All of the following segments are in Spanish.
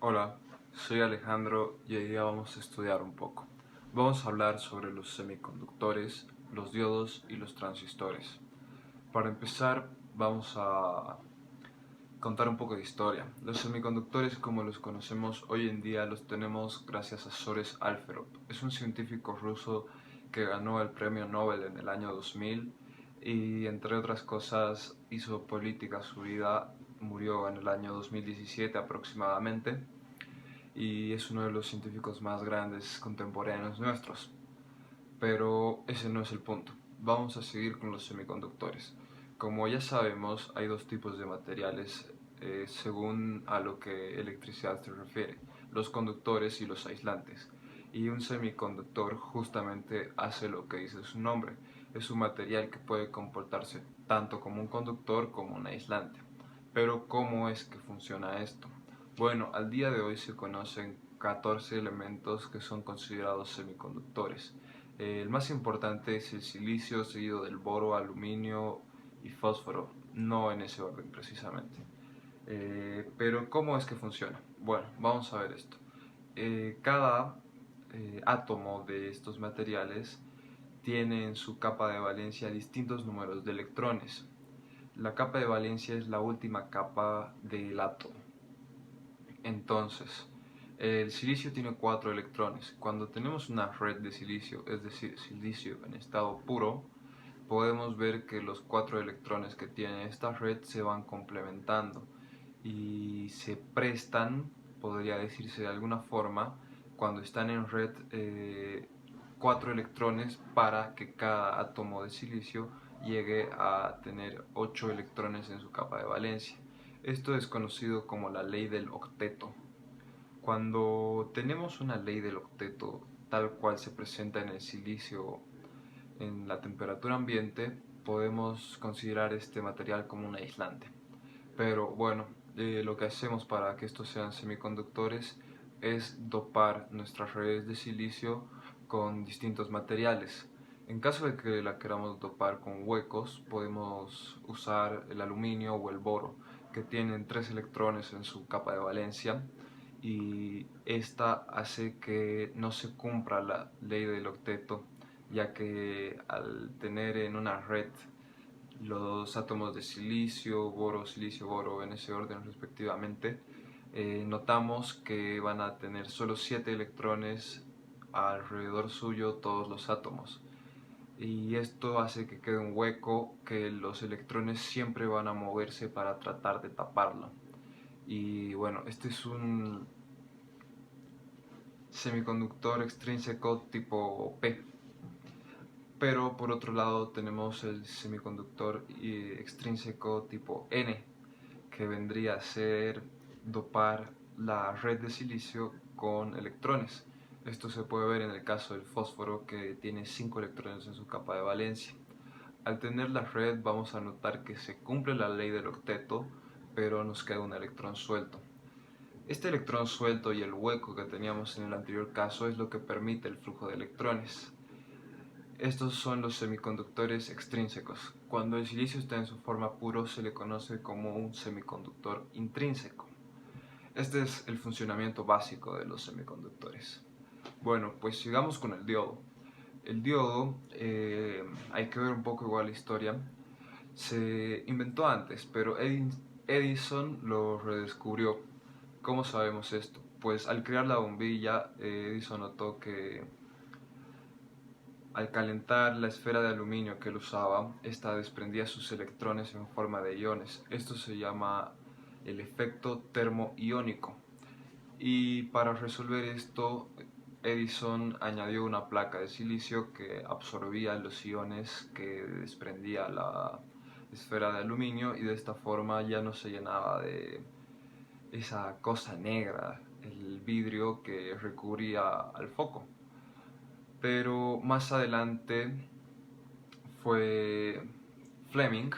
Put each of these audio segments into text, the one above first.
Hola, soy Alejandro y hoy día vamos a estudiar un poco. Vamos a hablar sobre los semiconductores, los diodos y los transistores. Para empezar, vamos a contar un poco de historia. Los semiconductores, como los conocemos hoy en día, los tenemos gracias a Sores Alferov. Es un científico ruso que ganó el premio Nobel en el año 2000 y, entre otras cosas, hizo política su vida. Murió en el año 2017 aproximadamente y es uno de los científicos más grandes contemporáneos nuestros. Pero ese no es el punto. Vamos a seguir con los semiconductores. Como ya sabemos, hay dos tipos de materiales según a lo que electricidad se refiere, los conductores y los aislantes. Y un semiconductor justamente hace lo que dice su nombre. Es un material que puede comportarse tanto como un conductor como un aislante. Pero ¿cómo es que funciona esto? Bueno, al día de hoy se conocen 14 elementos que son considerados semiconductores. El más importante es el silicio, seguido del boro, aluminio y fósforo, no en ese orden precisamente. Pero ¿cómo es que funciona? Bueno, vamos a ver esto. Cada átomo de estos materiales tiene en su capa de valencia distintos números de electrones. La capa de valencia es la última capa del átomo. Entonces, el silicio tiene 4 electrones. Cuando tenemos una red de silicio, es decir, silicio en estado puro, podemos ver que los 4 electrones que tiene esta red se van complementando y se prestan, podría decirse de alguna forma, cuando están en red 4 electrones para que cada átomo de silicio llegue a tener 8 electrones en su capa de valencia. Esto es conocido como la ley del octeto. Cuando tenemos una ley del octeto tal cual se presenta en el silicio en la temperatura ambiente, podemos considerar este material como un aislante. Pero bueno, lo que hacemos para que estos sean semiconductores es dopar nuestras redes de silicio con distintos materiales. En caso de que la queramos dopar con huecos, podemos usar el aluminio o el boro, que tienen 3 electrones en su capa de valencia, y esta hace que no se cumpla la ley del octeto, ya que al tener en una red los átomos de silicio, boro en ese orden respectivamente, notamos que van a tener solo 7 electrones alrededor suyo todos los átomos. Y esto hace que quede un hueco que los electrones siempre van a moverse para tratar de taparlo. Y bueno, este es un semiconductor extrínseco tipo P. Pero por otro lado tenemos el semiconductor extrínseco tipo N, que vendría a ser dopar la red de silicio con electrones. Esto se puede ver en el caso del fósforo, que tiene 5 electrones en su capa de valencia. Al tener la red vamos a notar que se cumple la ley del octeto, pero nos queda un electrón suelto. Este electrón suelto y el hueco que teníamos en el anterior caso es lo que permite el flujo de electrones. Estos son los semiconductores extrínsecos. Cuando el silicio está en su forma puro se le conoce como un semiconductor intrínseco. Este es el funcionamiento básico de los semiconductores. Bueno, pues sigamos con el diodo. El diodo, hay que ver un poco igual la historia, se inventó antes, pero Edison lo redescubrió. ¿Cómo sabemos esto? Pues al crear la bombilla, Edison notó que al calentar la esfera de aluminio que él usaba, esta desprendía sus electrones en forma de iones. Esto se llama el efecto termoiónico. Y para resolver esto, Edison añadió una placa de silicio que absorbía los iones que desprendía la esfera de aluminio, y de esta forma ya no se llenaba de esa cosa negra, el vidrio que recubría al foco. Pero más adelante fue Fleming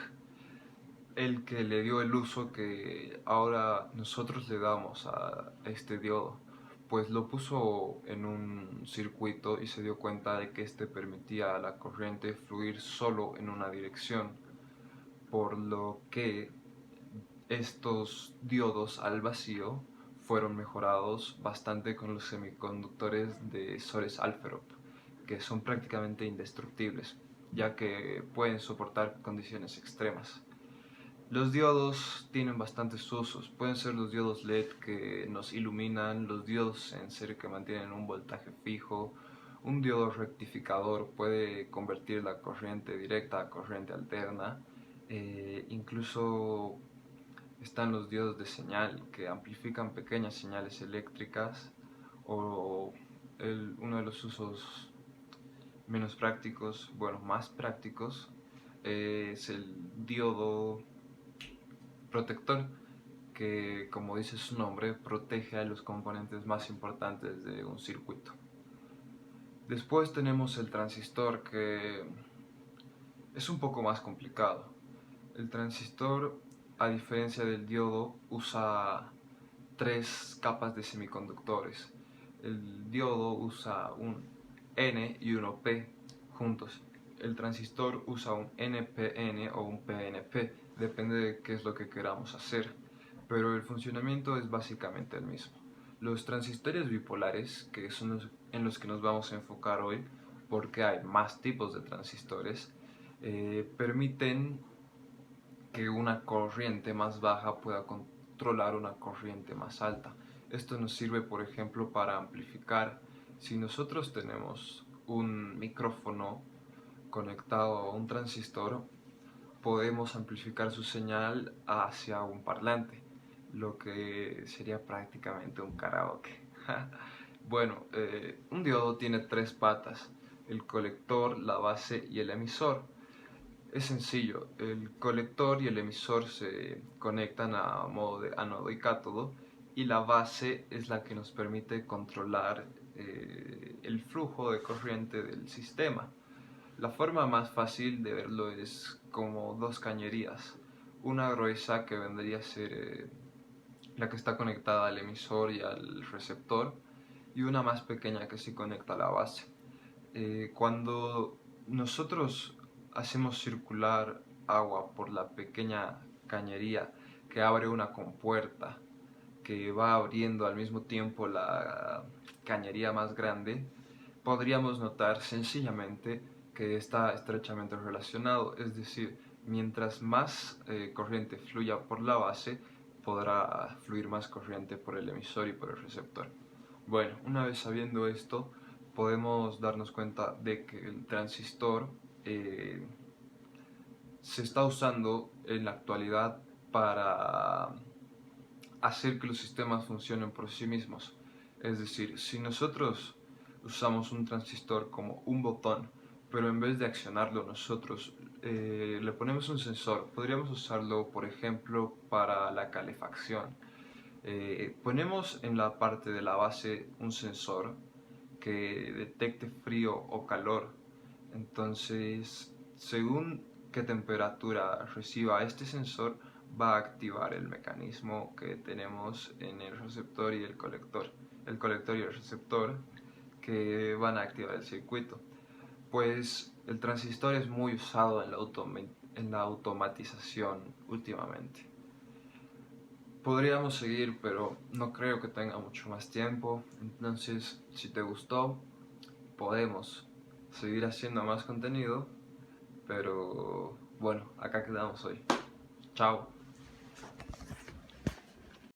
el que le dio el uso que ahora nosotros le damos a este diodo, pues lo puso en un circuito y se dio cuenta de que este permitía a la corriente fluir solo en una dirección, por lo que estos diodos al vacío fueron mejorados bastante con los semiconductores de Sores-Alfvén, que son prácticamente indestructibles, ya que pueden soportar condiciones extremas. Los diodos tienen bastantes usos. Pueden ser los diodos LED que nos iluminan, los diodos en serie que mantienen un voltaje fijo. Un diodo rectificador puede convertir la corriente directa a corriente alterna. Incluso están los diodos de señal que amplifican pequeñas señales eléctricas. O uno de los usos menos prácticos, bueno, más prácticos, es el diodo protector, que como dice su nombre, protege a los componentes más importantes de un circuito. Después tenemos el transistor, que es un poco más complicado. El transistor, a diferencia del diodo, usa tres capas de semiconductores. El diodo usa un N y un P juntos. El transistor usa un NPN o un PNP, depende de qué es lo que queramos hacer, pero el funcionamiento es básicamente el mismo. Los transistores bipolares, que son en los que nos vamos a enfocar hoy, porque hay más tipos de transistores, permiten que una corriente más baja pueda controlar una corriente más alta. Esto nos sirve, por ejemplo, para amplificar. Si nosotros tenemos un micrófono conectado a un transistor, podemos amplificar su señal hacia un parlante, lo que sería prácticamente un karaoke. Bueno, un diodo tiene tres patas: el colector, la base y el emisor. Es sencillo, el colector y el emisor se conectan a modo de ánodo y cátodo, y la base es la que nos permite controlar el flujo de corriente del sistema. La forma más fácil de verlo es como dos cañerías, una gruesa que vendría a ser la que está conectada al emisor y al receptor, y una más pequeña que se conecta a la base. Cuando nosotros hacemos circular agua por la pequeña cañería que abre una compuerta que va abriendo al mismo tiempo la cañería más grande, podríamos notar sencillamente que está estrechamente relacionado, es decir, mientras más corriente fluya por la base, podrá fluir más corriente por el emisor y por el receptor. Bueno, una vez sabiendo esto, podemos darnos cuenta de que el transistor se está usando en la actualidad para hacer que los sistemas funcionen por sí mismos. Es decir, si nosotros usamos un transistor como un botón, pero en vez de accionarlo nosotros le ponemos un sensor, podríamos usarlo, por ejemplo, para la calefacción. Ponemos en la parte de la base un sensor que detecte frío o calor. Entonces, según qué temperatura reciba este sensor, va a activar el mecanismo que tenemos en el receptor y el colector. El colector y el receptor, que van a activar el circuito. Pues el transistor es muy usado en la automatización últimamente. Podríamos seguir, pero no creo que tenga mucho más tiempo. Entonces, si te gustó, podemos seguir haciendo más contenido. Pero bueno, acá quedamos hoy. Chao.